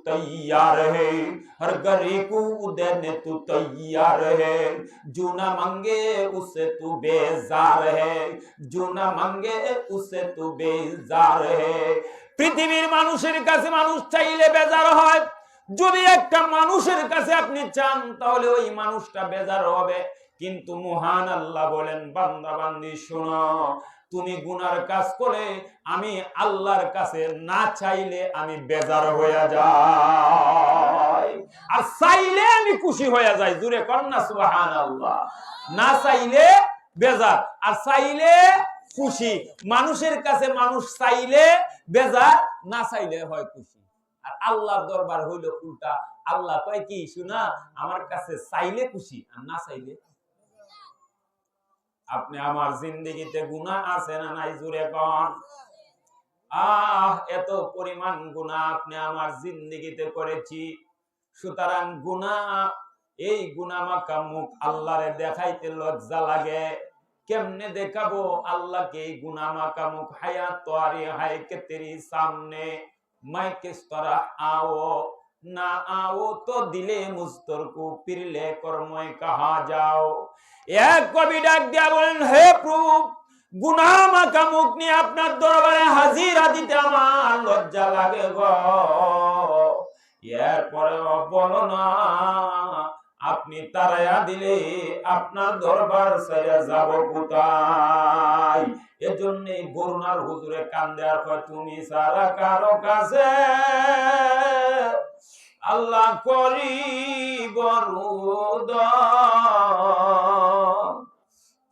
तैयार है, हर गरीब को देने तू तैयार है, जो ना मांगे उससे तू बेजार है, जो ना मांगे उससे तू बेजार है। পৃথিবীর মানুষের কাছে মানুষ চাইলে বেজার হয়, যদি একটা মানুষের কাছে আপনি চান তাহলে ওই মানুষটা বেজার হবে। কিন্তু মহান আল্লাহ বলেন, বান্দা বান্দি শোনো, তুমি গুনার কাজ করে আমি আল্লাহর কাছে না চাইলে আমি বেজার হয়ে যাই, আর চাইলে আমি খুশি হয়ে যাই। জোরে কর না সুবহানাল্লাহ। না চাইলে বেজার, আর চাইলে খুশি। মানুষের কাছে মানুষ চাইলে বেজার, না চাইলে হয় খুশি। আর আল্লাহর দরবার হইল উল্টা। আল্লাহ কয় কি, শোনা, আমার কাছে চাইলে খুশি আর না চাইলে। আপনি আমার জিন্দেগিতে গুনাহ আছে না নাই? জোরে কোন। এত পরিমাণ গুনাহ আপনি আমার জিন্দেগিতে করেছি। সুতরাং গুনাহ, এই গুনাহ মাখা মুখ আল্লাহরে দেখাইতে লজ্জা লাগে। কেমনে দেখাবো আল্লাহকে এই গুনাহ মাখা মুখ? হায়াত তোয়ারি হায় কে তেরি সামনে, मैं किस तरह आओ ना आओ तो दिले मुस्तर को पिरले कर्मों कहा जाओ। एक कवि डाक दिया बोलेन, हे प्रभु, गुनाह माखा मुख নিয়ে আপনার দরবারে হাজিরা দিতে আমার লজ্জা লাগে গো। এরপরে বলো না, আপনি তারায়া দিলে আপনার দরবার ছেড়ে যাব কোথায়? এজন্য বরুণার হুজুরে কান্দে আর কয়, তুমি সারা কারো কাছে আল্লাহ করিব রুদন,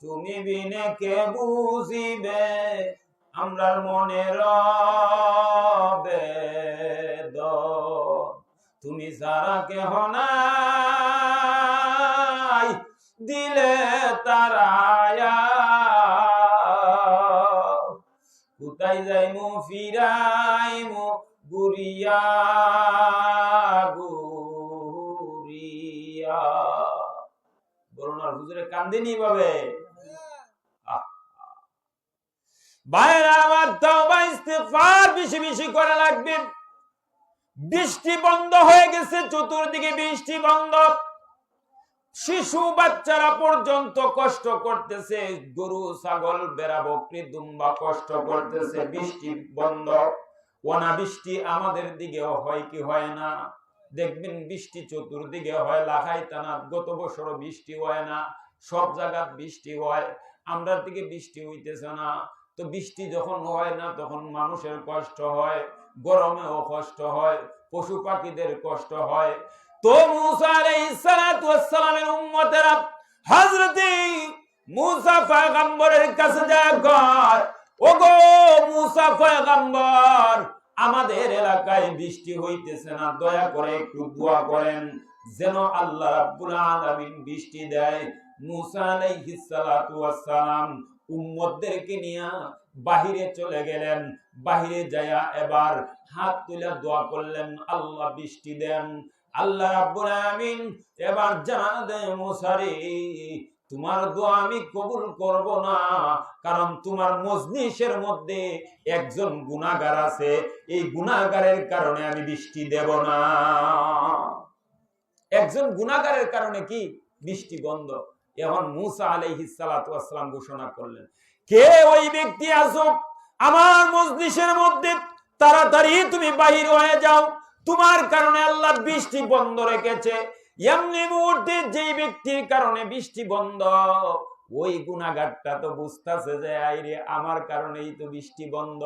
তুমি বিনে কে বুঝিবে আমরার মনের বেদন, তুমি সারা কেহ নাই দিলে তারায়া, কোথায় যাইমু ফিরাইমু গুরিয়া গুরিয়া। বরুণার হুজুরে কান্দিনি ভাবে। ভাইরা আমার, তওবা ইস্তিগফার বেশি বেশি করা লাগবে। বৃষ্টি বন্ধ হয়ে গেছে, চতুর্দিকে বৃষ্টি বন্ধ, শিশু বাচ্চারা পর্যন্ত কষ্ট করতেছে, গরু ছাগল বেড়া বকরি দুম্বা কষ্ট করতেছে। বৃষ্টি বন্ধ, অনাবৃষ্টি আমাদের দিকেও হয় কি হয় না? দেখবেন বৃষ্টি চতুর্দিকে হয়, লাখাই টানা। গত বছর বৃষ্টি হয় না, সব জায়গায় বৃষ্টি হয়, আমরার দিকে বৃষ্টি হইতেছে না। তো বৃষ্টি যখন হয় না তখন মানুষের কষ্ট হয়, গরমেও কষ্ট হয়, পশু পাখিদের কষ্ট হয়। তো মুসা আলাইহিস সালাতু ওয়াস সালামের উম্মতেরা হযরতে মুসা পয়গম্বরের কাছে যায়, কয়, ওগো মুসা পয়গম্বর, আমাদের এলাকায় বৃষ্টি হইতেছে না, দয়া করে একটু দোয়া করেন যেন আল্লাহ রাব্বুল আলামিন বৃষ্টি দেয়। মুসা আলাইহিস সালাতু ওয়াস সালাম উম্মতদেরকে নিয়ে বাহিরে চলে গেলেন। বাহিরে যায়া এবার হাত তুলে দোয়া করলেন, আল্লাহ বৃষ্টি দেন। আল্লাহ রাব্বুল আলামিন এবার জানা দেয়, মুসা রে, তোমার দোয়া আমি কবুল করব না, কারণ তোমার মজলিসের মধ্যে একজন গুনাহগার আছে, এই গুনাহগারের কারণে আমি বৃষ্টি দেব না। একজন গুনাহগারের কারণে কি বৃষ্টি বন্ধ? এখন মুসা আলাইহিস সালাতু ওয়াস সালাম ঘোষণা করলেন, কে ওই ব্যক্তি আছো আমার মজলিসের মধ্যে, তাড়াতাড়ি তুমি বাহির হয়ে যাও, তোমার কারণে আল্লাহ বৃষ্টি বন্ধ রেখেছে। এমনি মুহূর্তে যেই ব্যক্তির কারণে বৃষ্টি বন্ধ, ওই গুনাহগারটা তো বুঝতেছে যে আইরে আমার কারণেই তো বৃষ্টি বন্ধ,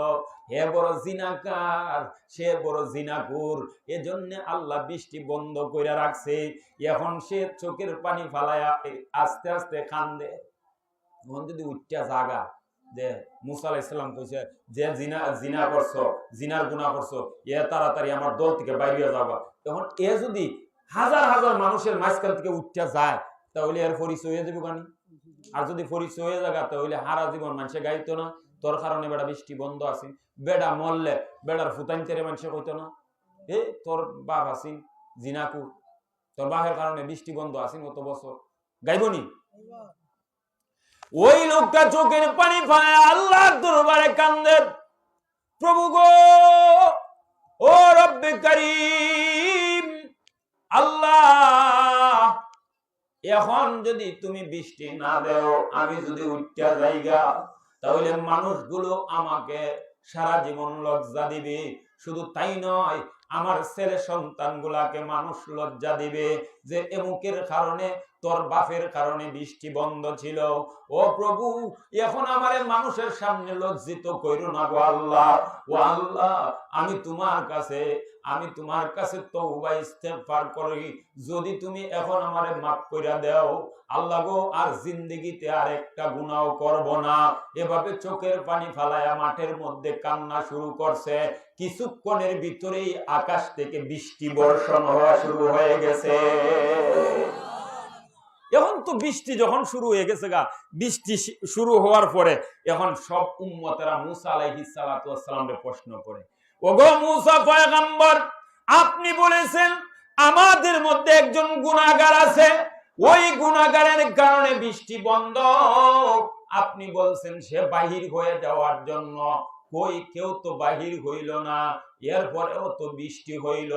হে বড় জিনাকার, সে বড় জিনাকুর, এজন্য আল্লাহ বৃষ্টি বন্ধ কইরা রাখছে। এখন সে চোখের পানি ফালায়া আস্তে আস্তে কান্দে। এখন যদি উঠটা জাগা যে মুসা আলাইহিস সালাম কইছে যে জিনা করছো, জিনার গুনাহ করছো, এ তাড়াতাড়ি আমার দল থেকে বাইরে যাবা। তখন এ যদি হাজার হাজার মানুষের মাঝখান থেকে উঠটা যায় তাহলে এর পরিচয় হয়ে যাবে কানি। আর যদি পরিচয় হয়ে যায় তাহলে হারা জীবন মানুষে গাইতো না, তোর কারণে বেটা বৃষ্টি বন্ধ আছে। বেটা মরলে বেটার ফুতাইন তেরে মানুষে কইতো না, এ তোর বাপ আসিন জিনাকু, তোর বাপের কারণে বৃষ্টি বন্ধ আসিন কত বছর, গাইবনি? ওই লোকটা চোখের পানি ফালায় আল্লাহর দরবারে কান্দে, প্রভু গো, ও রব্বে কারীম, আল্লাহ এখন যদি তুমি বৃষ্টি না দেও, আমি যদি উঠতে যাইগা, তাহলে মানুষগুলো আমাকে সারা জীবন লজ্জা দিবে। শুধু তাই নয়, আমার ছেলে সন্তান গুলাকে মানুষ লজ্জা দিবে যে এমুকের কারণে, তোর বাপের কারণে বৃষ্টি বন্ধ ছিল। ও প্রভু, এখন আমারে মানুষের সামনে লজ্জিত কইরো না গো আল্লাহ। ও আল্লাহ, আমি তোমার কাছে তওবা ইস্তেগফার করি, যদি তুমি এখন আমারে মাফ কইরা দাও আল্লাহ গো, আর জিন্দেগিতে আর একটা গুনাহ করব না। এভাবে চোখের পানি ফালায়া মাঠের মধ্যে কান্না শুরু করছে। কিছুক্ষণের ভিতরেই আকাশ থেকে বৃষ্টি বর্ষণ হওয়া শুরু হয়ে গেছে। এখন তো বৃষ্টি যখন শুরু হয়ে গেছে গা, বৃষ্টি শুরু হওয়ার পরে এখন সব উম্মতেরা মুসা আলাইহিস সালাতু ওয়াস সালামকে প্রশ্ন করে, ওগো মুসা পয়গম্বর, আপনি বলেছেন আমাদের মধ্যে একজন গুনাহগার আছে, ওই গুনাহগারের কারণে বৃষ্টি বন্ধ। আপনি বলছেন সে বাহির হয়ে যাওয়ার জন্য, কই কেউ তো বাহির হইল না, এরপরেও তো বৃষ্টি হইল,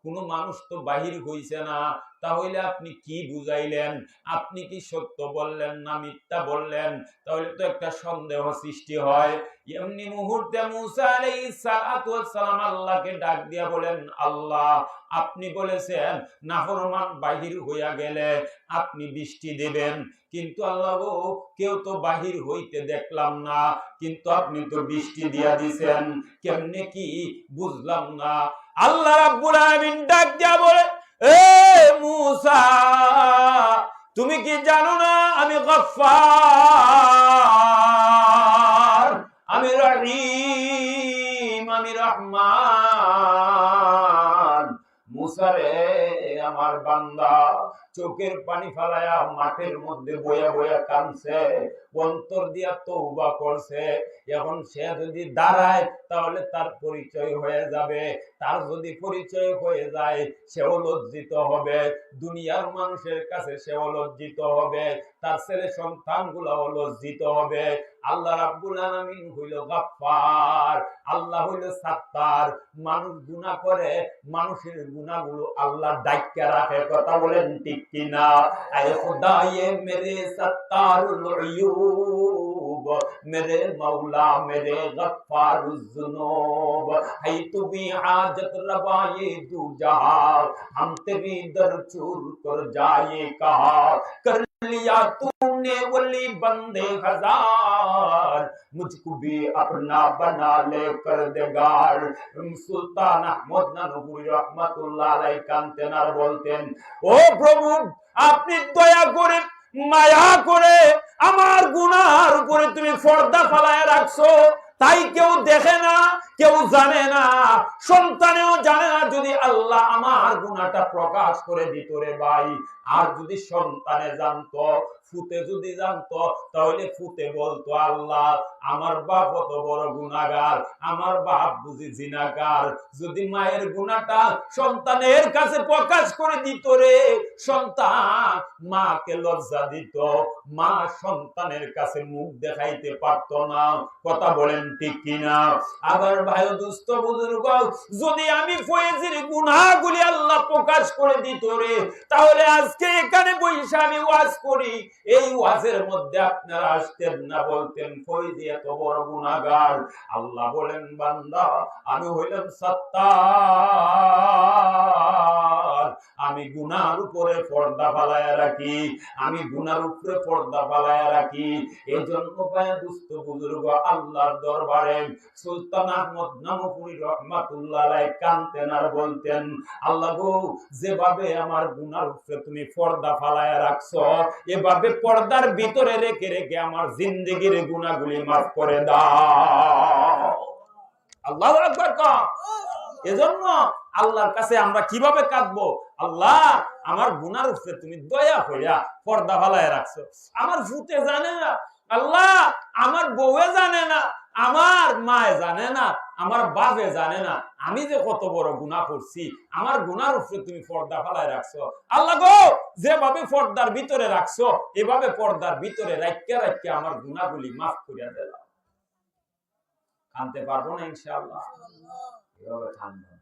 কোনো মানুষ তো বাহির হইছে না। তাহলে আপনি কি বুঝাইলেন? আপনি কি সত্য বললেন না মিথ্যা বললেন? তাহলে তো একটা সন্দেহ সৃষ্টি হয়। এমনি মুহূর্তে মুসা আলাইহিস সালাতু ওয়াস সালাম আল্লাহকে ডাক দিয়া বলেন, আল্লাহ আপনি বলেছেন নাফরমান বাহির হইয়া গেলে আপনি বৃষ্টি দিবেন, কিন্তু আল্লাহ গো, কেউ তো বাহির হইতে দেখলাম না, কিন্তু আপনি তো বৃষ্টি দিয়া দিছেন, কেমনে কি বুঝলাম না। আল্লাহ রাব্বুল আলামিন ডাক দিয়া বলে, এ মুসা, তুমি কি জানো না আমি গফফার, আমি রহিম, আমি রহমান। মুসা রে আমার বান্দা চোখের পানি ফালায়া মাঠের মধ্যে বয়া বয়া কাঁদছে, অন্তর দিয়া তওবা করছে। এখন সে যদি দাঁড়ায় তাহলে তার পরিচয় হয়ে যাবে, তার যদি পরিচয় হয়ে যায় সেও লজ্জিত হবে, দুনিয়ার মানুষের কাছে সেও লজ্জিত হবে, তার ছেলে সন্তান গুলাও লজ্জিত হবে। আল্লাহ রাব্বুল আলামিন হইল গফফার, আল্লাহ হইল সাত্তার। মানুষ গুনাহ করে, মানুষের গুনাহগুলো আল্লাহ ডাইক্কা রাখে। কথা বলেন ঠিক কিনা? আয় খুদায়ে মেরে সত্তারুল উয়ুব, মেরে মাওলা মেরে গফফারুজ যুনুব, है तू भी हाजत रवाए दू जहां, हम तेरी दर चूर कर जाए कहा, कर लिया तूने वली बंदे हजार, मुझको भी अपना बना ले कर देगार। सुल्तान अहमद नानपुरी रहमतुल्लाह अलैहि কানতেন আর বলতেন, ও প্রভু, আপনি দয়া করে মায়া করে আমার গুনার উপরে তুমি পর্দা ফালায় রাখছো, তাই কেউ দেখে না, কেউ জানে না, সন্তানেও জানে না। যদি আল্লাহ আমার গুনাহটা প্রকাশ করে দিত রে ভাই, আর যদি সন্তানে জানতো, ফুতে যদি জানতো, তাহলে ফুতে বলতো, আল্লাহ আমার বাপ কত বড় গুনাহগার, আমার বাপ বুঝি জিনাকার। যদি মায়ের গুনাহটা সন্তানের কাছে প্রকাশ করে দিত রে, সন্তান মাকে লজ্জা দিত, মা সন্তানের কাছে মুখ দেখাইতে পারতো না। কথা বলেন ঠিক কিনা? আবার ভাই দুস্থ বুজুর্গ, যদি আমি ফয়েজের গুনাহগুলি আল্লাহ প্রকাশ করে দিত রে, তাহলে আজকে এখানে বসে আমি ওয়াজ করি, এই ওয়াজের মধ্যে আপনারা আসতেন না, বলতেন ফয়েজি এত বড় গুনাহগার। আল্লাহ বলেন, বান্দা আমি হইলাম সাত্তার, আমি গুনার উপরে পর্দা ফালায়া রাখি, আমি গুনার উপরে পর্দা ফালায়া রাখি। এই জন্য ভাই দুস্থ বুজুর্গ আল্লাহর দরবারে সুলতান আহমদ নানপুরি রহমাতুল্লাহ আলাইহি কানতেন আর বলতেন, আল্লাহ গো, যেভাবে আমার গুনার উপরে তুমি পর্দা ফালায়া রাখছো, এভাবে পর্দার ভিতরে রেখে রেখে আমার জিন্দেগির গুনাহগুলি মাফ করে দাও। আল্লাহু আকবার। এজন্য আল্লাহর কাছে আমরা কিভাবে কাঁদবো? আল্লাহ আমার গুনার উপরে তুমি দয়া কইরা পর্দা ফালায়া রাখছো, আমার ভূতে জানে না, আল্লাহ আমার বউয়ে জানে না, আমার মায়ে জানে না, আমার বাপে জানে না আমি যে কত বড় গুনাহ করছি, আমার গুনার উপরে তুমি পর্দা ফালায় রাখছো। আল্লাহ গো, যেভাবে পর্দার ভিতরে রাখছো, এভাবে পর্দার ভিতরে রাখিয়া রাখিয়া আমার গুনাহগুলি মাফ করিয়া দিলাম। কানতে পারবো না ইনশাআল্লাহ? এভাবে কানবো না।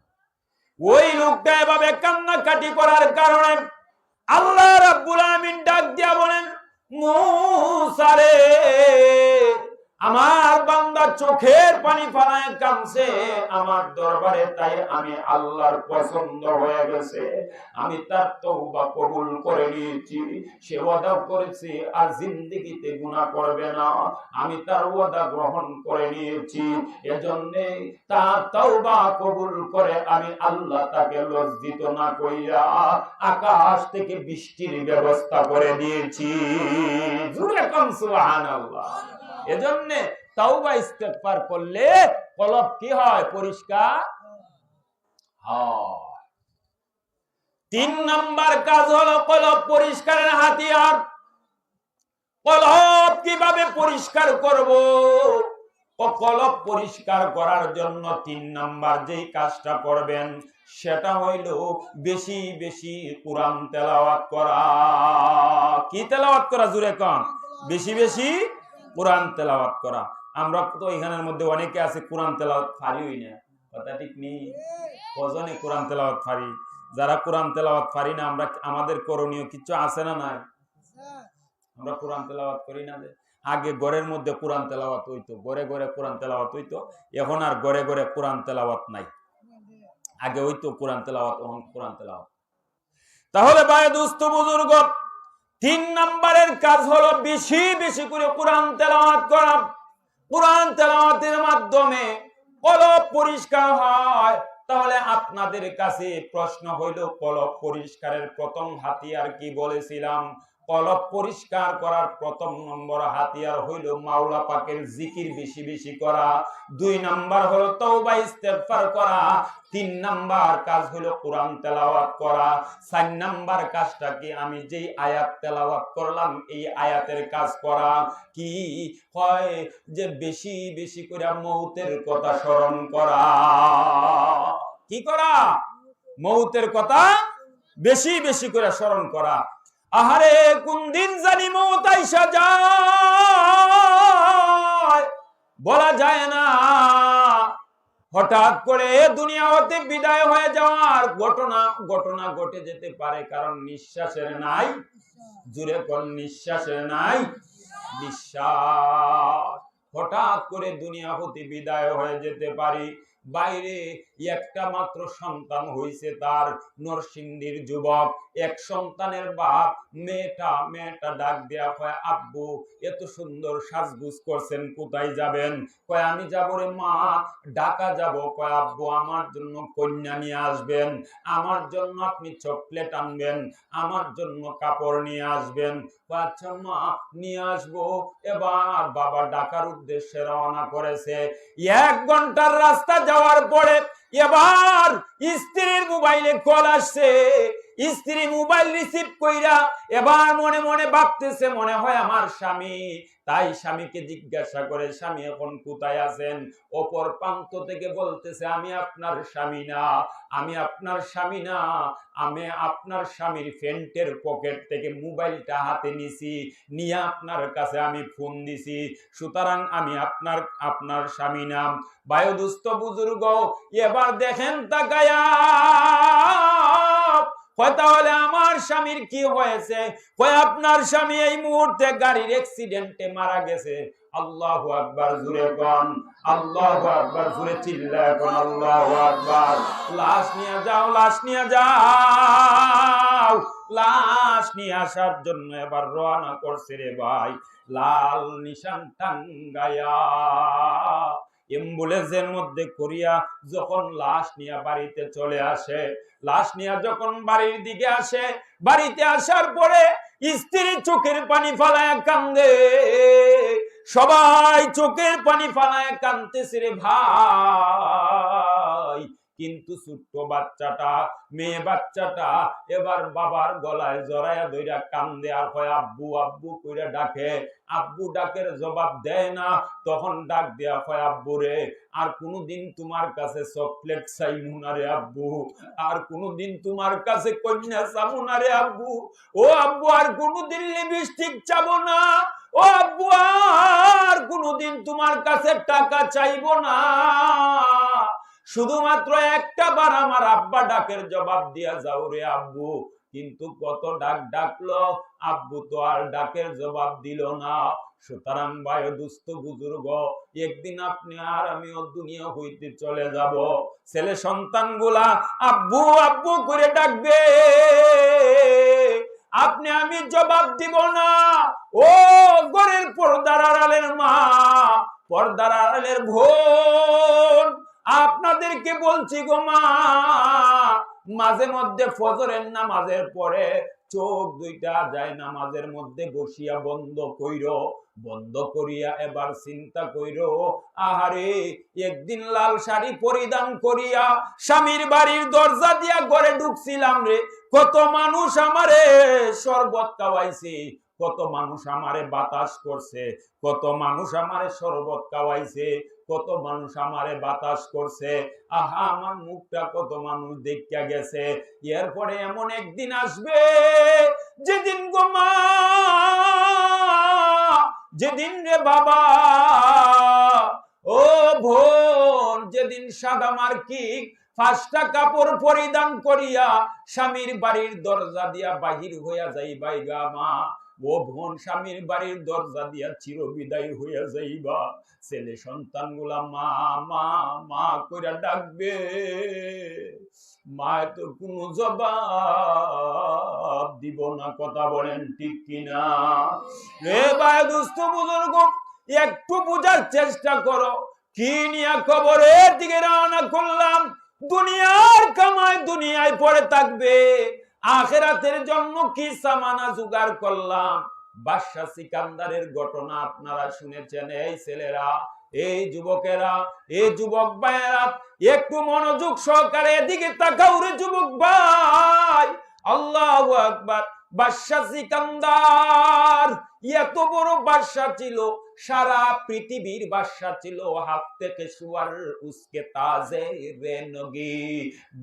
ওই লোকটা এভাবে কান্নাকাটি করার কারণে আল্লাহ রাব্বুল আমিন ডাক দিয়া বলেন, মূসা রে, আমার বান্দা চোখের পানি ফেলায় কাঁদছে আমার দরবারে, তাই আমি আল্লাহর পছন্দ হয়ে গেছে, আমি তার তওবা কবুল করে নিয়েছি। সে ওয়াদা করেছে আর জিন্দেগিতে গুনাহ করবে না, আমি তার ওয়াদা গ্রহণ করে নিয়েছি। এজন্য তার তওবা কবুল করে আমি আল্লাহ তাকে লজ্জিত না কইরা আকাশ থেকে বৃষ্টির ব্যবস্থা করে দিয়েছি। জোরে কোন সুবহানাল্লাহ। এজন্য তাওবা ইস্তেগফার করলে কলব কি হয়? পরিষ্কার হয়। 3 নাম্বার কাজ হলো কলব পরিষ্কারের হাতিয়ার। কলব কিভাবে পরিষ্কার করব? কলব পরিষ্কার করার জন্য 3 নাম্বার যেই কাজটা করবেন সেটা হইল বেশি বেশি কোরআন তেলাওয়াত করা। কি তেলাওয়াত করা? জোরে কোন। বেশি বেশি কোরআন তেলাওয়াত করা। আমরা তো এখানের মধ্যে অনেকে আছে কোরআন তেলাওয়াত পারিই না, কথা ঠিক নেই? কজনে কোরআন তেলাওয়াত পারি? যারা কোরআন তেলাওয়াত পারি না, আমরা আমাদের করণীয় কিছু আছে না নাই? আমরা কোরআন তেলাওয়াত করি না। আগে ঘরের মধ্যে কোরআন তেলাওয়াত হইতো, ঘরে ঘরে কোরআন তেলাওয়াত হইতো, এখন আর ঘরে ঘরে কোরআন তেলাওয়াত নাই। আগে হইতো কোরআন তেলাওয়াত, এখন কোরআন তেলাওয়াত। তাহলে ভাই দোস্ত বুজুর্গ, 3 নাম্বারের কাজ হলো বেশি বেশি করে কোরআন তেলাওয়াত করা। কোরআন তেলাওয়াতের মাধ্যমে কলব পরিষ্কার হয়। তাহলে আপনাদের কাছে প্রশ্ন হইল, কলব পরিষ্কারের প্রথম হাতিয়ার কি বলেছিলাম? কলব পরিষ্কার করার প্রথম নম্বর হাতিয়ার হইল মাওলা পাকের জিকির বেশি বেশি করা। 2 নাম্বার হলো তওবা ইস্তেগফার করা। 3 নাম্বার কাজ হলো কোরআন তেলাওয়াত করা। 4 নাম্বার কাজটা কি? আমি যেই আয়াত তেলাওয়াত করলাম এই আয়াতের কাজ করা। কি হয়? যে বেশি বেশি করে মৌতের কথা স্মরণ করা। কি করা? মৌতের কথা বেশি বেশি করে স্মরণ করা। আহারে কোন দিন জানি মওত আইসা যায়, বলা যায় না। হঠাৎ করে দুনিয়া হতে বিদায় হয়ে যাওয়ার ঘটনা ঘটে যেতে পারে, কারণ নিঃশ্বাসের নাই, জুড়ে কোন নিঃশ্বাসের নাই বিশ্বাস। হঠাৎ করে দুনিয়া হতে বিদায় হয়ে যেতে পারি। বাইরে একটা মাত্র সন্তান হইছে তার, নরসিংদীর যুবক, এক সন্তানের বাপ। মেয়েটা ডাক দেয়া কয়, আব্বু এত সুন্দর সাজগুজ করছেন, কোথায় যাবেন? কয় আমি যাবো রে মা, ঢাকা যাব। কয় আব্বু আমার জন্য কন্যা নিয়ে আসবেন, আমার জন্য আপনি চকলেট আনবেন, আমার জন্য কাপড় নিয়ে আসবেন। আচ্ছা মা, নিয়ে আসবো। এবার বাবা ঢাকার উদ্দেশ্যে রওনা করেছে। 1 ঘন্টার রাস্তা যাওয়ার পরে এবার স্ত্রীর মোবাইলে কল আসছে। স্ত্রী মোবাইল রিসিভ কইরা এবার মনে মনে ভাবতেছে, মনে হয় আমার স্বামী। তাই স্বামীকে জিজ্ঞাসা করে, স্বামী এখন কোথায় আছেন? অপর প্রান্ত থেকে বলতেছে, আমি আপনার স্বামী না, আমি আপনার স্বামী না, আমি আপনার স্বামীর প্যান্টের পকেট থেকে মোবাইলটা হাতে নিছি, নিয়ে আপনার কাছে আমি ফোন দিছি, সুতরাং আমি আপনার স্বামী না। বায়ুদুস্থ বুজুর্গ এবার দেখেন তাকায়া, তাহলে আমার স্বামীর কি হয়েছে? আপনার স্বামী এই মুহূর্তে গাড়ির অ্যাক্সিডেন্টে মারা গেছে। আল্লাহু আকবার, জোরে কোন আল্লাহু আকবার, জোরে চিল্লায় কোন আল্লাহু আকবার। লাশ নিয়ে যাও, লাশ নিয়ে যাও। লাশ নিয়ে আসার জন্য এবার রওনা করছে রে ভাই, লাল নিশান টাঙ্গায়া অ্যাম্বুলেন্সের মধ্যে করিয়া যখন লাশ নিয়ে বাড়িতে চলে আসে, লাশ নিয়ে যখন বাড়ির দিকে আসে, বাড়িতে আসার পরে স্ত্রী চোখের পানি ফালায় কান্দে। সবাই চোখের পানি ফালায় কান্দতেছে রে ভাই। কিন্তু ছোট্ট বাচ্চাটা, মেয়ে বাচ্চাটা এবার বাবার গলায় জড়াইয়া ধইরা কান্দে আর কয় আব্বু আব্বু কইরা ডাকে। আব্বু ডাকের জবাব দেয় না। তখন ডাক দেয়া কয়, আব্বু রে, আর কোনদিন তোমার কাছে চকলেট চাইবো না রে আব্বু, আর কোনদিন তোমার কাছে কন্যা চাবো না রে আব্বু। ও আব্বু, আর কোনদিন লিপস্টিক চাবো না। ও আব্বু, আর কোনদিন তোমার কাছে টাকা চাইবো না। শুধুমাত্র একটা বার আমার আব্বা ডাকের জবাব দিয়া যাও রে আব্বু। কিন্তু কত ডাক ডাকলো, আব্বু তো আর ডাকের জবাব দিল না। সুতরাং ভাই দুস্থ বুজুর্গ, একদিন আপনি আর আমিও দুনিয়া হইতে চলে যাব। ছেলে সন্তান গুলা আব্বু আব্বু করে ডাকবে, আপনি আমি জবাব দিব না। ও ঘরের পর্দার আড়ালের মা, পর্দার আড়ালের বোন, আপনাদেরকে বলছি গো মা, মাঝে মধ্যে ফজরের নামাজের পরে চোখ দুইটা যায় নামাজের মধ্যে বসিয়া বন্ধ কইরো, বন্ধ করিয়া এবার চিন্তা কইরো, আহারে একদিন লাল শাড়ি পরিধান করিয়া স্বামীর বাড়ির দরজা দিয়া ঘরে ঢুকছিলাম রে, কত মানুষ আমারে শরবত খাওয়াইছে, কত মানুষ আমারে বাতাস করছে, কত মানুষ আমারে শরবত খাওয়াইছে, কত মানুষ আমারে বাতাস করছে, আহা আমার মুখটা কত মানুষ দেখা গেছে। এরপরে এমন একদিন আসবে যেদিন গো মা, যেদিন রে বাবা, ও বোন, যেদিন সাদা মার্কিক 5টা কাপড় পরিধান করিয়া স্বামীর বাড়ির দরজা দিয়া বাহির হইয়া যাইবাই গা মা, ও বোন স্বামীর বাড়ির দরজা দিয়া চিরবিদায় হইয়া যাইবা, ছেলে সন্তান গুলা মা মা মা কইরা ডাকবে, মা তো কোনো জবাব দিব না। কথা বলেন ঠিক কিনা? রে ভাই দুস্থ বুজুর্গ, একটু বুঝার চেষ্টা করো, কি নিয়ে কবরের দিকে রওনা করলাম। দুনিয়ার কামাই দুনিয়ায় পড়ে থাকবে, আখিরাতের জন্য কি সামানা জোগাড় করলাম। বাদশা সিকান্দারের ঘটনা আপনারা শুনেছেন। এই ছেলেরা, এই যুবকেরা, এই যুবক ভাইয়েরা, একটু মনোযোগ সহকারে এদিকে তাকাও রে যুবক ভাই। আল্লাহু আকবার। বাদশা সিকান্দার এত বড় বাদশা ছিল, সারা পৃথিবীর বাদশা ছিল, হাত থেকে সুয়ার উসকে তাজে রে নগি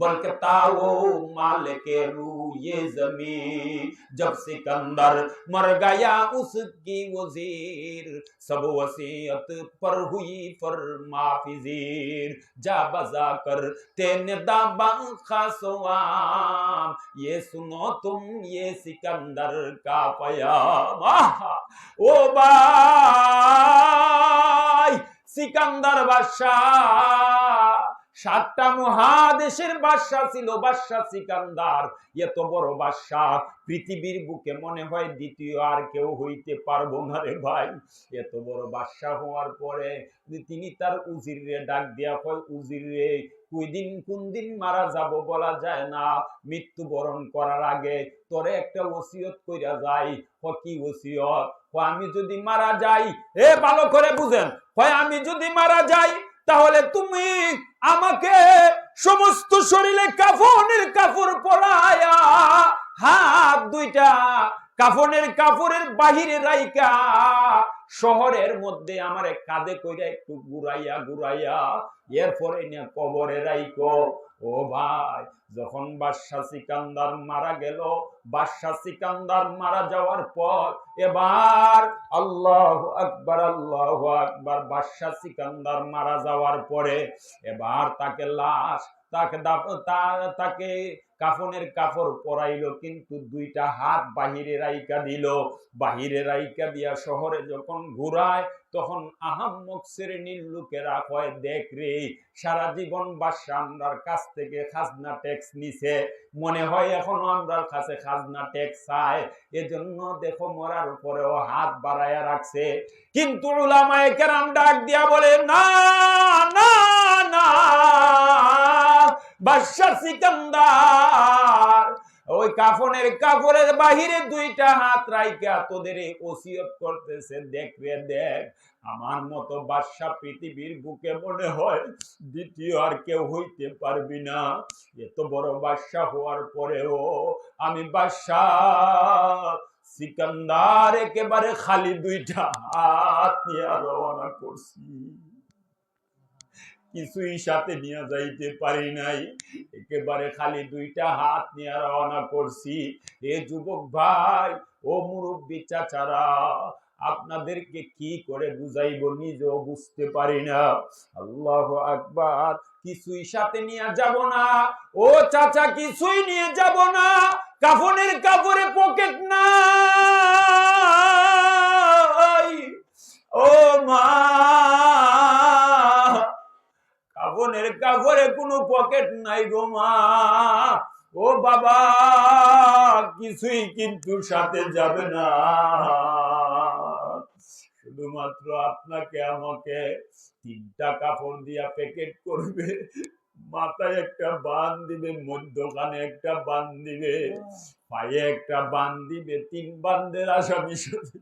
বলকতা ও মালিকে রু ये जमीन जब सिकंदर मर गया उसकी वजीर सब वसीयत पर हुई फरमाफिजीर जा बजा कर तेने दाबा खासवाम ये सुनो तुम ये सिकंदर का पयाम। ও ভাই, সিকান্দার বাদশাহ 7টা মহাদেশের বাদশাহ ছিল বাদশাহ সিকান্দার। এত বড় বাদশাহ পৃথিবীর বুকে মনে হয় দ্বিতীয় আর কেউ হইতে পারবো না রে ভাই। এত বড় বাদশাহ হওয়ার পরে তিনি তার উজিরে ডাক দেয়া হয়, উজির রে কোন দিন মারা যাব বলা যায় না, মৃত্যুবরণ করার আগে তোরে একটা ওসিয়ত কইরা যাই। কি ওসিয়ত? আমি যদি মারা যাই, এ ভালো করে বুঝেন, হয় আমি যদি মারা যাই তাহলে তুমি আমাকে সমস্ত শরীরে কাফনের কাপড় পরায়া, হাত দুইটা কাফনের কাপড়ের বাহিরে রাইকা শহরের মধ্যে আমারে কাঁধে কইরা একটু ঘুরাইয়া ঘুরাইয়া এরপরে নিয়ে কবরে রাইকো। ও ভাই, যখন বাদশা সিকান্দার মারা গেল, বাদশা সিকান্দার মারা যাওয়ার পর এবার আল্লাহু আকবার আল্লাহু আকবার, বাদশা সিকান্দার মারা যাওয়ার পরে এবার তাকে লাশ, তাকে কাফনের কাপড় পরাইলো, কিন্তু 2টা হাত বাহিরে রাইকা দিল। বাহিরে রাইকা দিয়া শহরে যখন ঘুরায়, তখন আহাম্মক শ্রেণীর লোকেরা কয়, দেখ রে, সারা জীবন বাদশা আমরার কাছ থেকে খাজনা ট্যাক্স নিছে, মনে হয় এখনো আমরার কাছে খাজনা ট্যাক্স চায়, এজন্য দেখো মরার উপরেও হাত বাড়াইয়া রাখছে। কিন্তু উলামায়ে কেরাম ডাক দিয়া বলে, না না না, বাদশা সিকান্দার ওই কাফনের কাপড়ের বাহিরে 2টা হাত রাইকা তোদের ওসিয়ত করতেছে, দেখ রে দেখ, আমার মতো বাদশা পৃথিবীর বুকে মনে হয় দ্বিতীয় আর কেউ হইতে পারবি না। এত বড় বাদশা হওয়ার পরেও আমি বাদশা সিকান্দার একেবারে খালি 2টা হাত নিয়ে রওনা করছি, কিছুই সাথে নিয়ে যাইতে পারি নাই, একেবারে খালি 2টা হাত নিয়ে রওনা করছি। এ যুবক ভাই, ও মুরব্বী চাচারা, আপনাদেরকে কি করে বুঝাইব নিজেও বুঝতে পারি না। আল্লাহু আকবার। কিছুই সাথে নিয়ে যাব না ও চাচা, কিছুই নিয়ে যাব না। কাফনের কাপড়ে পকেট নাই ও মা, কাফনের কাপড়ে কোনো পকেট নাই গো মা। ও বাবা, কিছুই কিন্তু সাথে যাবে না, শুধুমাত্র আপনাকে আমাকে 3টা কাপড় দিয়া প্যাকেট করবে, মাথায় একটা বান দিবে, মধ্যখানে একটা বান দিবে, পায়ে একটা বান দিবে, 3 বান্দের আসামি সাথে।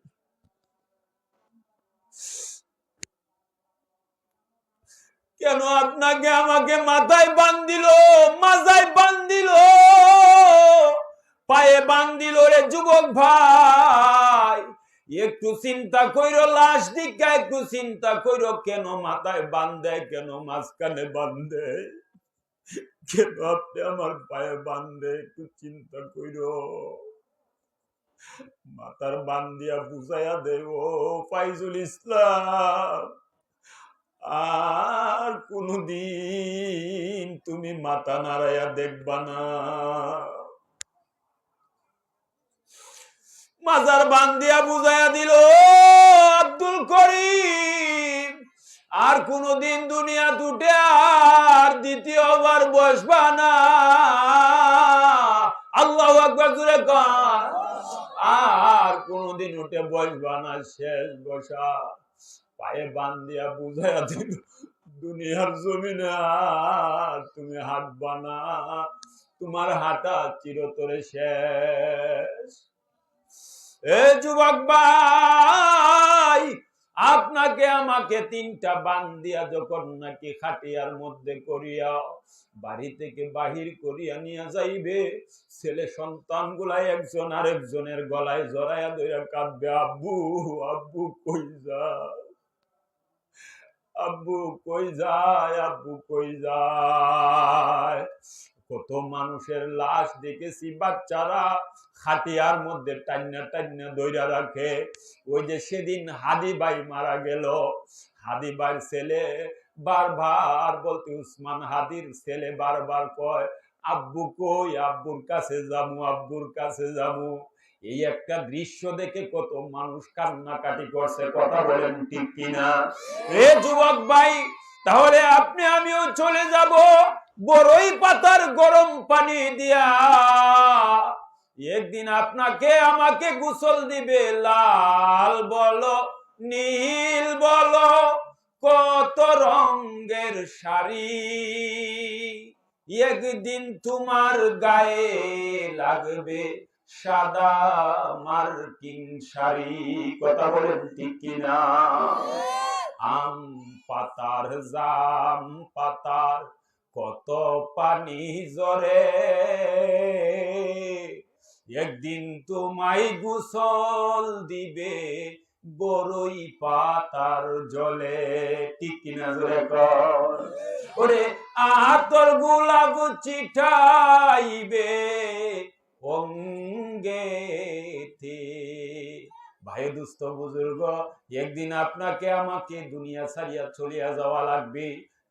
কেন আপনাকে আমাকে মাথায় বান দিল, মাথায় বান দিল, পায়ে বান দিল রে যুবক ভাই? একটু চিন্তা কইরো, লাশ দিকা একটু চিন্তা কইরো, কেন মাথায় বান্ধে, কেন মাঝখানে বান্ধে, কেন আপনি আমার পায়ে বান্ধে, একটু চিন্তা কইরো। মাথার বান দিয়া বুঝাইয়া দেব ফাইজুল ইসলাম, আর কোনদিন তুমি মাথা নাড়াইয়া দেখবা না। মাজার বান দিয়া বুঝাইয়া দিল আব্দুল করিম, আর কোনদিন দুনিয়া দুটে আর দ্বিতীয়বার বসবা না। আল্লাহু আকবার জোরে কর। আর কোনদিন উঠে বসবা না, শেষ বসা। পায়ে বান দিয়া বুঝাইয়া দিল দুনিয়ার জমিনে তুমি হাঁটবা না, তোমার হাঁটা চিরতরে শেষ। এ যুবক ভাই, আপনাকে আমাকে 3টা বান দিয়া যখন নাকি খাটিয়ার মধ্যে করিয়া বাড়ি থেকে বাহির করিয়া নিয়ে যাইবে, ছেলে সন্তান গুলাই একজন আরেকজনের গলায় জড়াইয়া ধইরা কাঁদবে, আব্বু আব্বু কই যায়, আব্বু কই যায়, আব্বু কই যায়। কত মানুষের লাশ দেখেছি, বাচ্চারা খাটিয়ার মধ্যে টান্না টান্না দইরা রাখে। ওই যে সেদিন হাদি ভাই মারা গেল, হাদি ভাইয়ের ছেলে বারবার বলতে, উসমান হাদির ছেলে বারবার কয় আব্বু কই, আব্বুর কাছে যামু, আব্বুর কাছে যামু। এই একটা দৃশ্য দেখে কত মানুষ কান্নাকাটি করছে, কথা বলেন ঠিক কিনা? এ যুবক ভাই, তাহলে আপনি আমিও চলে যাব বড়ই পাতার গরম পানি দিয়া। একদিন আপনাকে আমাকে গোসল দিবে, লাল বলো নীল বলো কত রঙের শাড়ি, একদিন তোমার গায়ে লাগবে সাদা মার্কিন শাড়ি, কথা বলেন ঠিক কিনা? আম পাতার জাম পাতার কত পানি জরে, একদিন তোমায় গোসল দিবে বড়ই পাতার জলে, ঠিক কিনা জোরে কর। ওরে আতর গোলাপ চিঠাইবে অঙ্গেতে। ভাই দুস্থ বুজুর্গ, একদিন আপনাকে আমাকে দুনিয়া ছাড়িয়া চলিয়া যাওয়া লাগবে,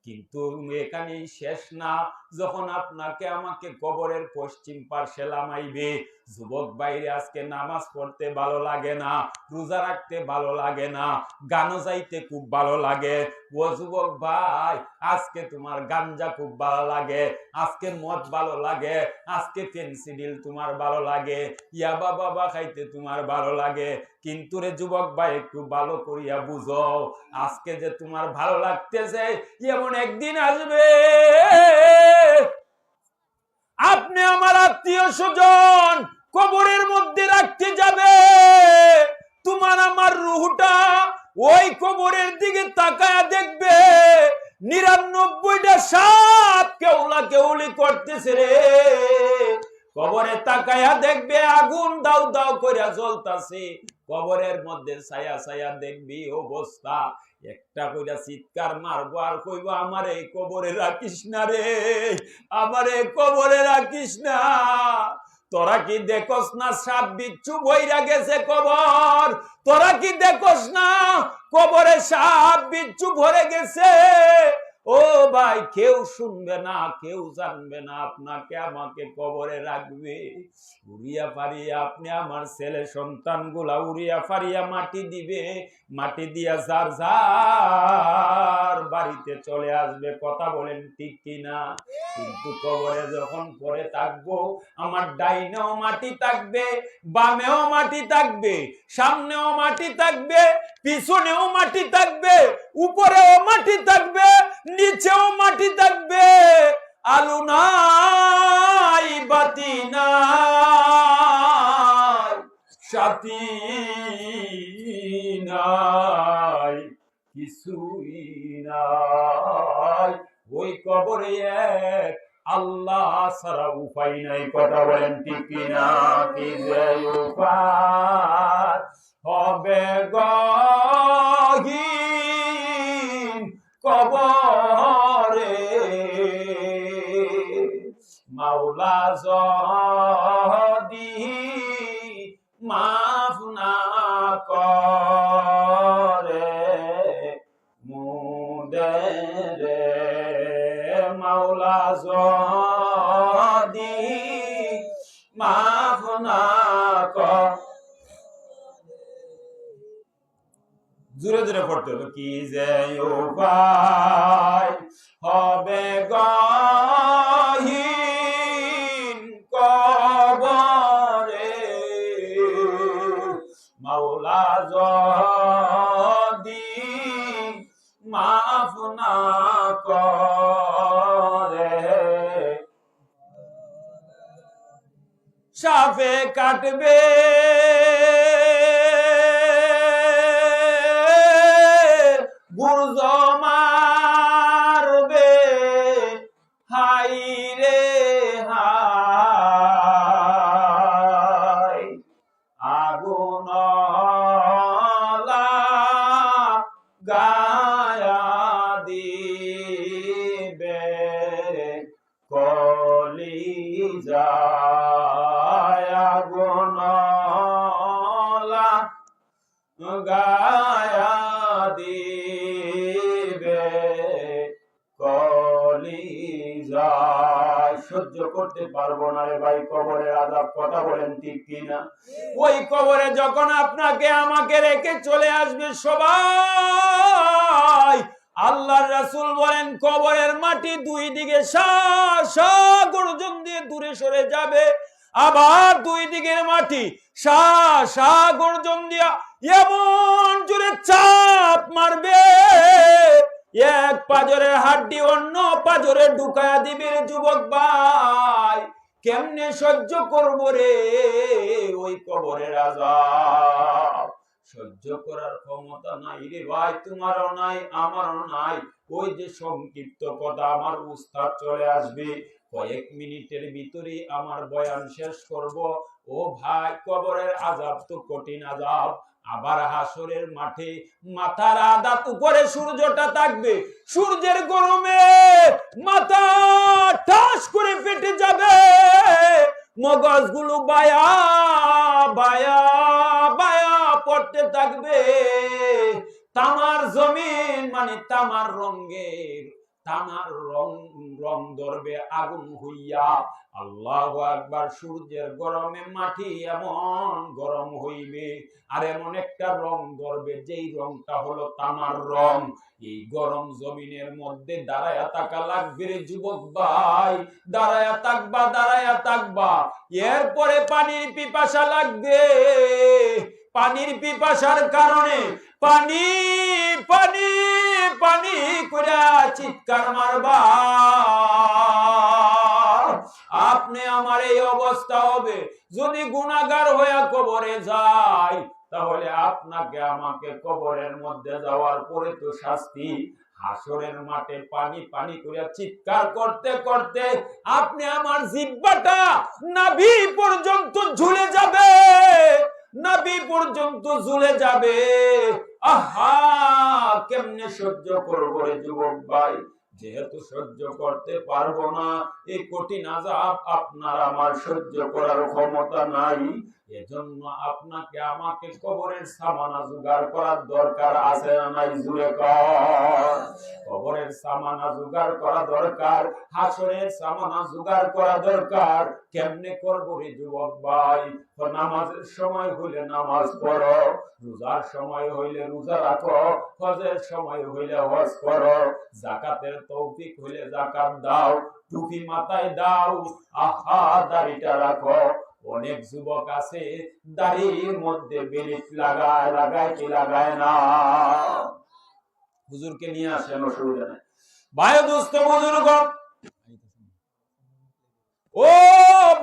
কিন্তু এখানেই শেষ না। যখন আপনাকে আমাকে কবরের পশ্চিম পার্শ্বে নামাইবে, যুবক বাইরে আজকে নামাজ পড়তে ভালো লাগে না, রোজা রাখতে ভালো লাগে না, গানও যাইতে খুব ভালো লাগে। ও যুবক ভাই, আজকে তোমার গাঞ্জা খুব ভালো লাগে, আজকে মদ ভালো লাগে, আজকে ফেন্সিডিল তোমার ভালো লাগে, ইয়াবা বাবা খাইতে তোমার ভালো লাগে। কিন্তু রে যুবক ভাই, একটু ভালো করিয়া বুঝো, আজকে যে তোমার ভালো লাগতেছে, এমন একদিন আসবে আপনি আমার আত্মীয় স্বজন কবরের মধ্যে রাখতে যাবে, তোমার আমার রুহটা ওই কবরের দিকে তাকায়া দেখবে, 99টা সাপ কেউলা কেউলি করতেছে রে। কবরে তাকায়া দেখবে আগুন দাউ দাউ করে জ্বলতাছে, কবরের মধ্যে ছায়া ছায়া দেখবি অবস্থা। একটা কইরা চিৎকার মারবো আর কইব, আমার এই কবরে রাখিস না রে, আমার এই কবরে রাখিস না। তোরা কি দেখোস না সাপ বিচ্ছু বইরা গেছে কবর? তোরা কি দেখোস না কবরে সাপ বিচ্ছু ভরে গেছে? ও ভাই, কেউ শুনবে না, কেউ জানবে না, আপনাকে আমাকে কবরে রাখবে। উড়িয়া ফারিয়া আপনি আমার ছেলে সন্তান গুলা উড়িয়া ফারিয়া মাটি দিবে, মাটি দিয়া যার যার বাড়িতে চলে আসবে। কথা বলেন ঠিক কিনা? কিন্তু কবরে যখন পরে থাকবো, আমার ডাইনেও মাটি থাকবে, বামেও মাটি থাকবে, সামনেও মাটি থাকবে, পিছনেও মাটি থাকবে, উপরেও মাটি থাকবে, নিচেও মাটি থাকবে। আলু নাই, বাতি নাই, সাথী নাই, কিছুই নাই। ওই কবরে এক আল্লাহ ছাড়া উপায় নাই। কথা বলেন ঠিক কিনা? কি যে উপায় হবে গহীন কবরে, মাওলা যদি মাফ না করে মুদেরে, মাওলা যদি মাফ না করে। জোরে জোরে পড়তে হলো। কি যে উপায় হবে গহীন কবরে, মাওলা যদি মাফ না করে। সাপে কাটবে, গুর্জ মারবে, হাই রে হাই, আগুন গায়া দিবে কলিজায়, আগুন গায়া দিবে কলিজায়। সহ্য করতে পারবো না রে ভাই কবরের আযাব। কথা বলেন ঠিক কিনা? ওই কবরে যখন আপনাকে আমাকে রেখে চলে আসবে সবাই, আল্লাহর রাসূল বলেন কবরের মাটি দুই দিকে গর্জন দিয়ে দূরে সরে যাবে, আবার দুই দিকের মাটি গর্জন দিয়া এমন জোরে চাপ মারবে, এক পাজরের হাড্ডি অন্য পাজরে ঢুকায়া দিবে। যুবক ভাই, কেমনে সহ্য করবো রে ওই কবরের আযাব? সহ্য করার ক্ষমতা নাই রে ভাই, তোমারও নাই, আমারও নাই। ওই যে সংক্ষিপ্ত কথা, আমার উস্তাদ চলে আসবে, কয়েক মিনিটের ভিতরে আমার বয়ান শেষ করব। ও ভাই, কবরের আযাব তো কঠিন আযাব। আবার হাসরের মাঠে মাথার আধা উপরে সূর্যটা থাকবে, সূর্যের গরমে মাথা ঠাস করে ফেটে যাবে, মগজগুলো বায়া বায়া বায়া পড়তে থাকবে। তামার জমিন মানে তামার রঙের, তামার রং ধরবে আগুন হইয়া। আল্লাহু আকবার। সূর্যের গরমে মাটি এমন গরম হইবে, আর এমন একটা রং ধরবে যেই রংটা হলো তামার রং। এই গরম জমিনের মধ্যে দাঁড়ায়া থাকা লাগবে রে যুবক ভাই, দাঁড়ায়া থাকবা, দাঁড়ায়া থাকবা। এরপরে পানির পিপাসা লাগবে, পানির পিপাসার কারণে পানি পানি পানি করে চিৎকার মারবা। আপনি আমার এই অবস্থা হবে যদি গুনাহগার হয়ে কবরে যাই, তাহলে আপনাকে আমাকে কবরের মধ্যে যাওয়ার পরে তো শাস্তি। হাসরের মাঠে পানি পানি করে চিৎকার করতে করতে আপনি আমার জিহ্বাটা নাভি পর্যন্ত ঝুলে যাবে, নাভি পর্যন্ত ঝুলে যাবে। আহা, কেমনে সহ্য করবো রে যুবক ভাই? যেহেতু সহ্য করতে পারবো না, এই কঠিন আযাব আপনার আমার সহ্য করার ক্ষমতা নাই, এজন্য আপনাকে আমাকে কবরের সামানা জোগাড় করার দরকার আছে না নাই? জুড়ে কর। কবরের সামানা জোগাড় করা দরকার, হাসরের সামানা জোগাড় করা দরকার। কেমনে করবো রে যুবক ভাই? নামাজের সময় হইলে নামাজ পড়ো, রোজার সময় হইলে রোজা রাখো, হজের সময় হইলে হজ করো, যাকাতের তৌফিক হইলে যাকাত দাও, টুপি মাথায় দাও, আহা দাড়িটা রাখো। অনেক যুবক আছে দাড়ির মধ্যে বেলিট লাগায় কি লাগায় না। হুজুরকে নিয়ে আসেন, অসুবিধা নেই। ভাই দোস্ত বুজুর্গ, ও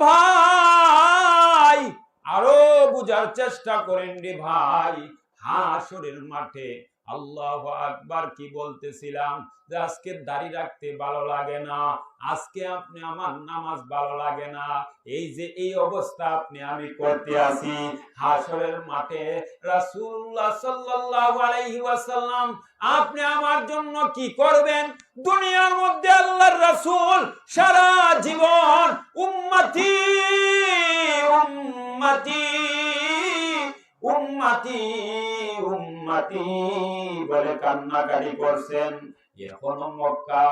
ভাই আরো বুঝার চেষ্টা করেন রে ভাই। হাসরের মাঠে আল্লাহু আকবার কি বলতেছিলাম, যে আজকে দাড়ি রাখতে ভালো লাগে না, আজকে আপনি আমার নামাজ ভালো লাগে না, এই যে এই অবস্থা আপনি আমি করতে আছি, হাসরের মাঠে রাসূলুল্লাহ সাল্লাল্লাহু আলাইহি ওয়াসাল্লাম আপনি আমার জন্য কি করবেন? দুনিয়ার মধ্যে আল্লাহর রাসূল সারা জীবন উম্মতি উম্মতি উম্মতি উম্মতি বলে কান্নাকাটি করছেন। এখনো মক্কা,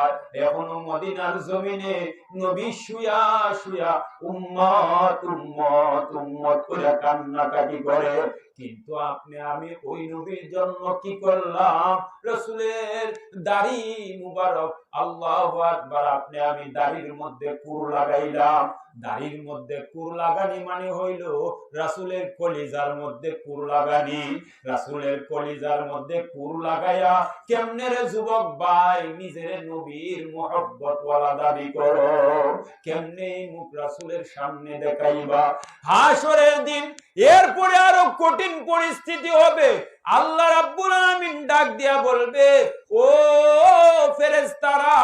এখনো মদিনার জমিনে নবী শুয়া শুয়া উম্মত উম্মত উম্মত করে কান্নাকাটি করে। কিন্তু আপনি আমি ওই নবীর জন্য কি করলাম? রাসূলের দাড়ি মুবারক, আল্লাহু আকবার, আপনি আমি দাড়ির মধ্যে কুর লাগাইলাম। দাড়ির মধ্যে কুর লাগানি মানে হইল রাসূলের কলিজার মধ্যে কুর লাগানি। রাসূলের কলিজার মধ্যে কুর লাগাইয়া কেমনে রে যুবক ভাই নিজের নবীর মুহাব্বত ওয়ালা দাবি করো? কেমনে মুখ রাসূলের সামনে দেখাইবা? হাসরের দিন এরপরে আরো কঠিন পরিস্থিতি হবে। আল্লাহ রাব্বুল আলামিন ডাক দিয়া বলবে, ও ফেরেশতারা,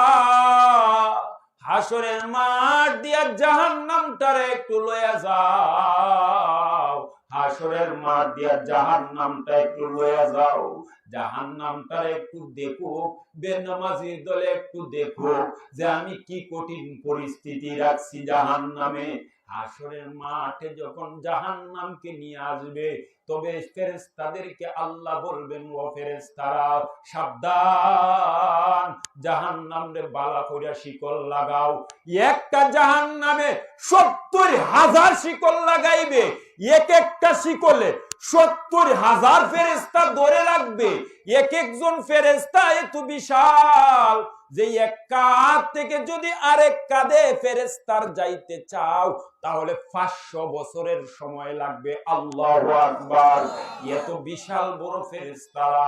হাসরের মাঠ দিয়া জাহান্নামটারে একটু লইয়া যাও। হাসরের মাঠ দিয়া জাহান্নামটা একটু লইয়া যাও। জাহান্নামটারে একটু দেখো, বেনামাজির দলে একটু দেখো যে আমি কি কঠিন পরিস্থিতি রাখছি জাহান্নামে। হাসরের মাঠে যখন জাহান্নামকে নিয়ে আসবে, তবে ফেরেশতাদেরকে আল্লাহ বলবেন, ও ফেরেশতারা সাবধান, জাহান্নামে বালা কইরা শিকল লাগাও। একটা জাহান্নামে ৭০,০০০ শিকল লাগাইবে, এক একটা শিকলে ৭০,০০০ ফেরেশতা ধরে রাখবে। এক একজন ফেরেশতা এত বিশাল যে এক কাঁধ থেকে যদি আরেক কাঁধে ফেরেশতার যাইতে চাও তাহলে ৫০০ বছরের সময় লাগবে। আল্লাহু আকবার। এত বিশাল বড় ফেরেশতারা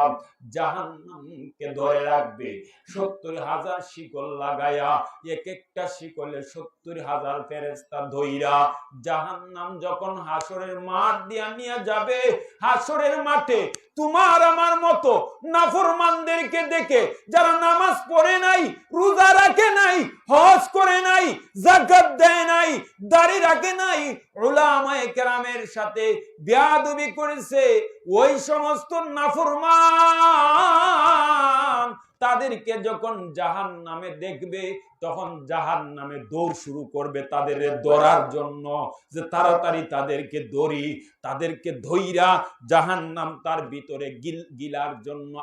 জাহান্নামকে ধরে রাখবে ৭০,০০০ শিকল লাগায়া, এক একটা শিকলে ৭০,০০০ ফেরেশতা ধইরা জাহান্নাম যখন হাসরের মাঠ দিয়া নিয়ে যাবে, হাসরের মাঠে তোমার আমার মতো নাফরমানদেরকে দেখে, যারা নামাজ পড়ে নাই, রোজা রাখে নাই, হজ করে নাই, যাকাত দেয় নাই, দাড়ি রাখে নাই, উলামায়ে কেরামের সাথে বেয়াদবি করেছে, ওই সমস্ত নাফরমান তাদেরকে যখন জাহান্নামে দেখবে, তখন জাহান্নামে দৌড় শুরু করবে তাদের ধরার জন্য, যে তাড়াতাড়ি তাদেরকে ধরি, তাদেরকে ধইরা জাহান্নাম তার ভিতরে গিলার জন্য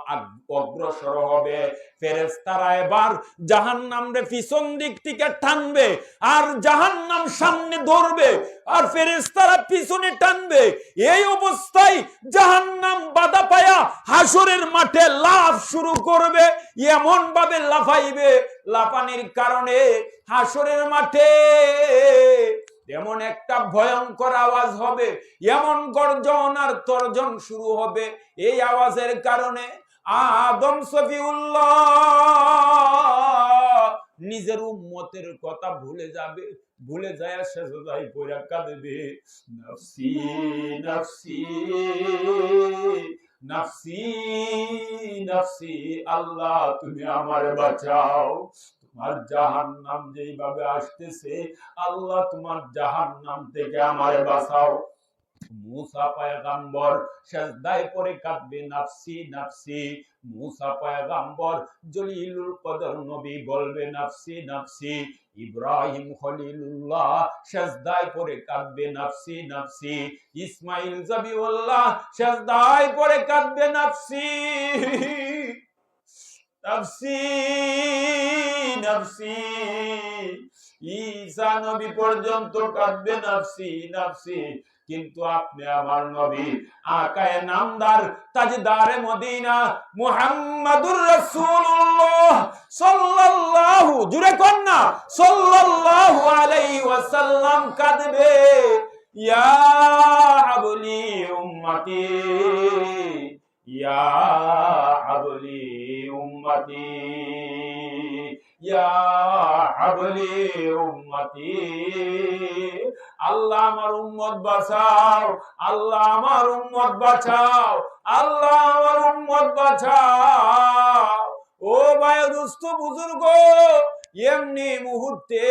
অগ্রসর হবে। ফেরেশতারা এবার জাহান্নামরে পিছন দিক থেকে টানবে, আর জাহান্নাম সামনে ধরবে, আর ফেরেশতারা পিছনে টানবে। এই অবস্থায় জাহান্নাম বাধা পায়া হাসরের মাঠে লাফ শুরু করবে। এমন ভাবে লাফাইবে, লাফানির কারণে হাসরের মাঠে এমন একটা ভয়ঙ্কর আওয়াজ হবে, এমন গর্জন আর তর্জন শুরু হবে। এই আওয়াজের কারণে আদম সফিউল্লাহ নিজের উম্মতের কথা ভুলে যাবে, ভুলে যায় সেজদায় পড়ে কাঁদবে, নফসি নফসি নফসি নফসি, আল্লাহ তুমি আমারে বাঁচাও, তোমার জাহান্নাম যেইভাবে আসতেছে, আল্লাহ তোমার জাহান্নাম থেকে আমারে বাঁচাও। মুসা পয়গম্বর সিজদায় পড়ে কাঁদবে নাফসি নাফসি। মুসা পয়গম্বর জলিলুল কদর নবী বলবে নাফসি নাফসি। ইব্রাহিম খলিলুল্লাহ সিজদায় পড়ে কাঁদবে নাফসি নাফসি। ইসমাইল জবিউল্লাহ সিজদায় পড়ে কাঁদবে নাফসি নাফসি নাফসি। ঈসা নবী পর্যন্ত কাঁদবে নাফসি নাফসি। কিন্তু আপনি আমার নবী আকায়ে নামদার তাজদারে মদিনা মুহাম্মাদুর রাসূলুল্লাহ সাল্লাল্লাহু, জুরে কোন না, সাল্লাল্লাহু আলাইহি ওয়াসাল্লাম কাঁদবে ইয়া হাবলি উম্মতি ইয়া হাবলি উম্মতি ইয়া হাবলি উম্মতি। আল্লাহ আমার উম্মত বাঁচাও, আল্লাহ আমার উম্মত বাঁচাও, আল্লাহ আমার উম্মত বাঁচাও। ও ভাই দুস্থ বুজুর্গ, এমনি মুহূর্তে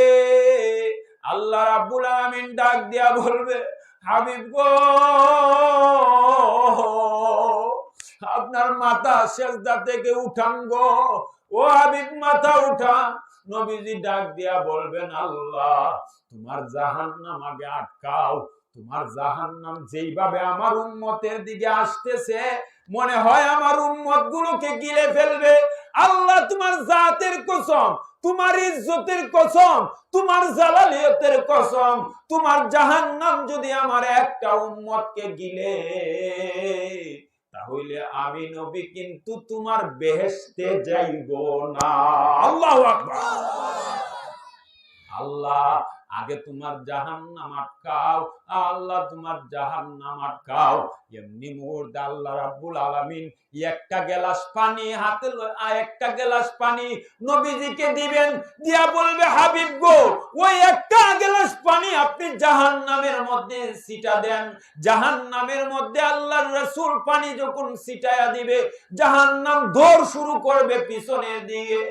আল্লাহ রাব্বুল আলামিন ডাক দিয়া বলবে হাবিব গো, আপনার মাথা সিজদা থেকে উঠান গো, ও হাবিব মাথা উঠান। নবীজি ডাক দিয়া বলবেন আল্লাহ তোমার জাহান্নাম আগে আটকাও। তোমার জাহান্নাম যেইভাবে আমার উম্মতের দিকে আসতেছে মনে হয় আমার উম্মত গুলোকে গিলে ফেলবে। আল্লাহ তোমার জাতের কসম, তোমার ইজ্জতের কসম, তোমার জালালিয়তের কসম, তোমার জাহান্নাম যদি আমার একটা উম্মতকে গিলে তাহলে আমি নবী কিন্তু তোমার বেহেশতে যাইব না। আল্লাহু আকবার। আল্লাহ আগে তোমার জাহান্নাম আটকাও, আল্লাহ তোমার জাহান্নাম আটকাও। এমনি মুহূর্তে আল্লাহ রাব্বুল আলামিন একটা গ্লাস পানি হাতে, একটা গ্লাস পানি নবীজিকে দিবেন, দিয়া বলবে হাবিব গো, ওই একটা গ্লাস পানি আপনি জাহান্নামের মধ্যে ছিটা দেন। জাহান্নামের মধ্যে আল্লাহর রাসূল পানি যখন ছিটায়া দিবে জাহান্নাম দৌড় শুরু করবে পিছনের দিকে।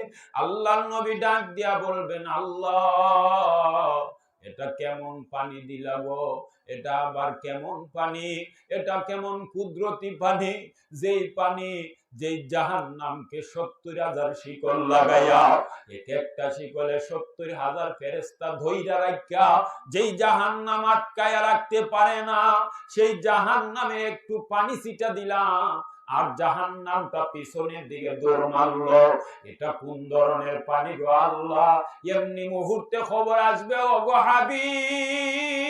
আল্লাহর নবী ডাক দিয়া বলবেন আল্লাহ এটা কেমন পানি দিলা গো, এটা আবার কেমন পানি, এটা কেমন কুদরতি পানি, যেই পানি যেই জাহান্নামকে ৭০,০০০ শিকল লাগাইয়া, এক একটা শিকলে ৭০,০০০ ফেরেশতা ধইরা রাখা, যেই জাহান্নাম আটকায়া রাখতে পারে না, সেই জাহান্নামে একটু পানি ছিটা দিলাম আর জাহান্নামটা পিছনের দিকে দৌড় মারলো। এটা কোন ধরনের পানি গো আল্লাহ? এমনি মুহূর্তে খবর আসবে ও গো হাবিব,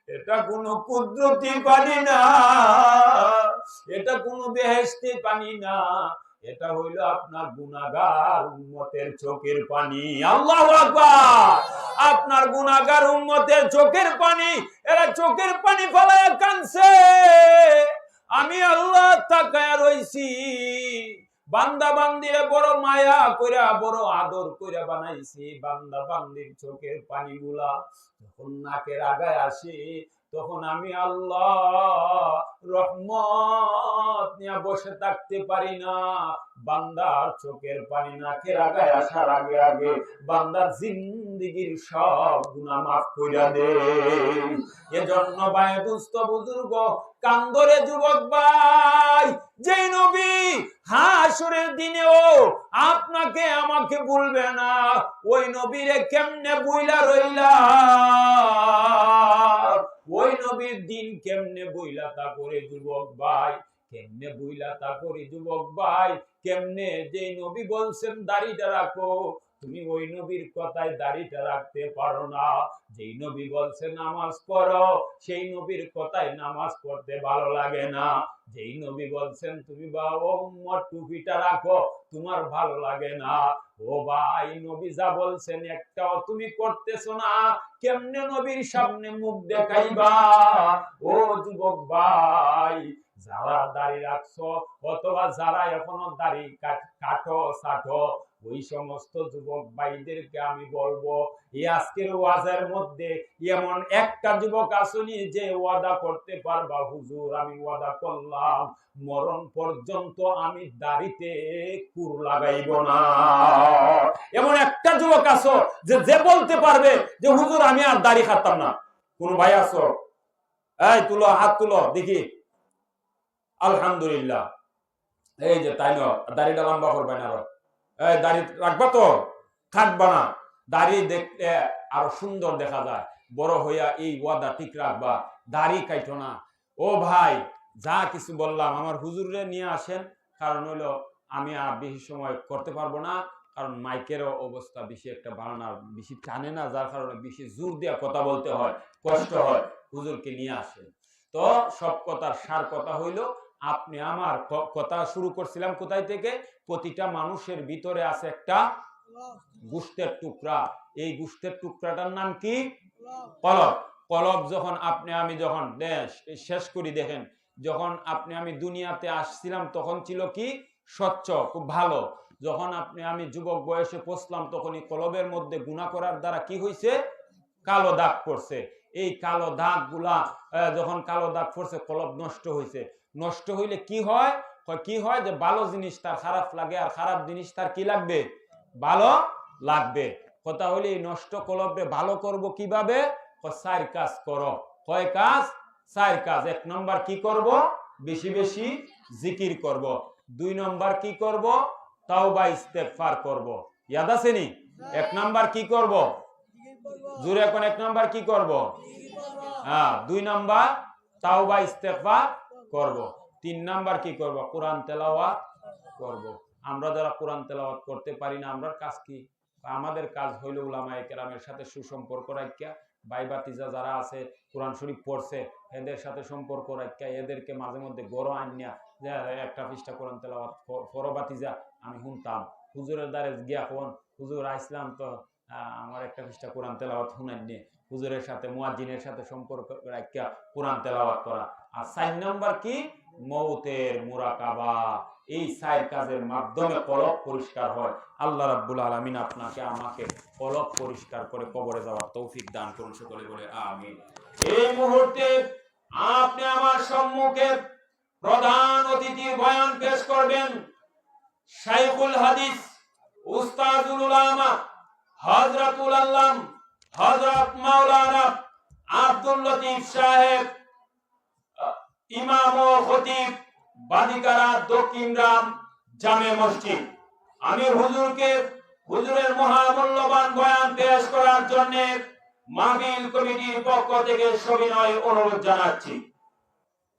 এটা কোনো কুদরতি পানি না, এটা কোনো বেহেশতি পানি না, এটা হইল আপনার গুনাহগার উম্মতের চোখের পানি। আল্লাহু আকবার। আপনার গুনাহগার উম্মতের চোখের পানি, এরা চোখের পানি ফেলায় কাঁদছে। আমি আল্লাহ তাকায়া রইছি, বান্দা বান্দিরে বড় মায়া কইরা বড় আদর কইরা বানাইছি। বান্দা বান্দির চোখের পানিগুলা যখন নাকের আগায় আসে তখন আমি আল্লাহ রহমত নিয়ে বসে থাকতে পারি না। বান্দার চোখের পানি নাকের আগায় আসার আগে আগে বান্দার জিন্দেগীর সব গুনাহ মাফ কইরা দে। এজন্য ভাই দুস্থ বুজুর্গ কান্দরে যুবক ভাই, যে নবী হাসরের দিনেও আপনাকে আমাকে ভুলবে না, ওই নবীরে কেমনে বুইলা রইলা, ওই নবীর দিন কেমনে বইলা তা করে যুবক ভাই, কেমনে বইলা তা করে যুবক ভাই, কেমনে? যে নবী বলছেন দাড়িটা রাখো, তুমি ওই নবীর কথায় দাড়িটা রাখতে পারো না। যেই নবী বলছে নামাজ পড়ো, সেই নবীর কথায় নামাজ পড়তে ভালো লাগে না। যেই নবী বলছেন তুমি টুপিটা রাখো, তোমার ভালো লাগে না। ও ভাই, নবী যা বলছেন একটাও তুমি করতেছো না, কেমনে নবীর সামনে মুখ দেখাইবা? ও যুবক ভাই, যারা দাড়ি রাখছো অথবা যারা এখনো দাড়ি কাটো ছাটো, ওই সমস্ত যুবক ভাইদেরকে আমি বলবো, এই আজকের ওয়াজের মধ্যে এমন একটা যুবক আসুনি যে ওয়াদা করতে পারবা হুজুর আমি ওয়াদা করলাম মরণ পর্যন্ত আমি দাড়িতে কুর লাগাইব না। এমন একটা যুবক আছো যে বলতে পারবে যে হুজুর আমি আর দাড়ি কাটতাম না। কোন ভাই আছো? এই তুলো, হাত তুলো দেখি। আলহামদুলিল্লাহ। এই যে তাই না, দাড়িটা লম্বা করবে না, আরো এই দাড়ি রাখবা তো, থাকবা না। দাড়ি দেখতে আরো সুন্দর দেখা যায়, বড় হইয়া এই ওয়াদা ঠিক রাখবা, দাড়ি কাইটো না। ও ভাই, যা কিছু বললাম আমার হুজুরে নিয়ে আসেন, কারণ হইলো আমি আর বেশি সময় করতে পারবো না, কারণ মাইকেরও অবস্থা বেশি একটা ভালো না, বেশি টানে না, যার কারণে বেশি জোর দিয়া কথা বলতে হয়, কষ্ট হয়। হুজুরকে নিয়ে আসেন। তো সব কথার সার কথা হইলো, আপনি আমার কথা শুরু করছিলাম কোথায় থেকে? প্রতিটা মানুষের ভিতরে আছে একটা গোশতের টুকরা। এই গোশতের টুকরাটার নাম কি? কলব। কলব যখন আপনি আমি যখন শেষ করি, দেখেন যখন আপনি আমি দুনিয়াতে আসছিলাম তখন ছিল কি? স্বচ্ছ, খুব ভালো। যখন আপনি আমি যুবক বয়সে পৌঁছলাম তখনই কলবের মধ্যে গুনাহ করার দ্বারা কি হয়েছে? কালো দাগ পড়ছে। এই কালো দাগ গুলা যখন কালো দাগ পড়ছে, কলব নষ্ট হয়েছে। নষ্ট হইলে কি হয়? কি হয় যে ভালো জিনিস তার খারাপ লাগে, আর খারাপ জিনিস তার কি লাগবে? ভালো লাগবে। কথা হইলে এই নষ্ট কলবকে ভালো করব কিভাবে? 4 কাজ করো। কয় কাজ? 4 কাজ। 1 নম্বর কি করব? বেশি বেশি জিকির করব। 2 নম্বর কি করব? তাওবা ইস্তেগফার করব। ইয়াদ আছে নি? 1 নম্বর কি করব? জোরে এখন 1 নম্বর কি করব? হ্যাঁ, 2 নম্বর তাওবা ইস্তেগফার করব। 3 নম্বর কি করব? কোরআন তেলাওয়াত করব। আমরা যারা কোরআন তেলাওয়াত করতে পারি না, আমরার কাজ কি? আমাদের কাজ হইল উলামায়ে কেরামের সাথে সুসম্পর্ক রাখিয়া, ভাই ভাতিজা যারা আছে কোরআন শরীফ পড়ছে এদের সাথে সম্পর্ক রাখিয়া, এদেরকে মাঝে মধ্যে গড় আনিয়া যে একটা পৃষ্ঠা কোরআন তেলাওয়াত করো ভাতিজা, আমি শুনতাম। হুজুরের দ্বারে গিয়া কোন হুজুর আইসলাম তো আমার একটা পৃষ্ঠা কোরআন তেলাওয়াত শুনাই নিয়ে, হুজুরের সাথে মুয়াজ্জিনের সাথে সম্পর্ক রাখিয়া কোরআন তেলাওয়াত করা। আর 4 নাম্বার কি? মউতের মুরাকাবা। এই 4 কাজের মাধ্যমে কলব পরিষ্কার হয়। আল্লাহ রাব্বুল আলামিন আপনাকে আমাকে কলব পরিষ্কার করে কবরে যাওয়ার তৌফিক দান করুন, সকলে বলে আমিন। এই মুহূর্তে আপনি আমার সম্মুখে প্রধান অতিথির বয়ান পেশ করবেন শাইখুল হাদিস, উস্তাদুল উলামা, হযরতুল আল্লাম হযরত মাওলানা আব্দুল লতিফ সাহেব, ইমাম ও খতিব, বাদিকারা দক্ষিণ রাম জামে মসজিদ। আমি হুজুরের মহামূল্যবান বয়ান পেশ করার জন্য মাহফিল কমিটির পক্ষ থেকে সবিনয় অনুরোধ জানাচ্ছি।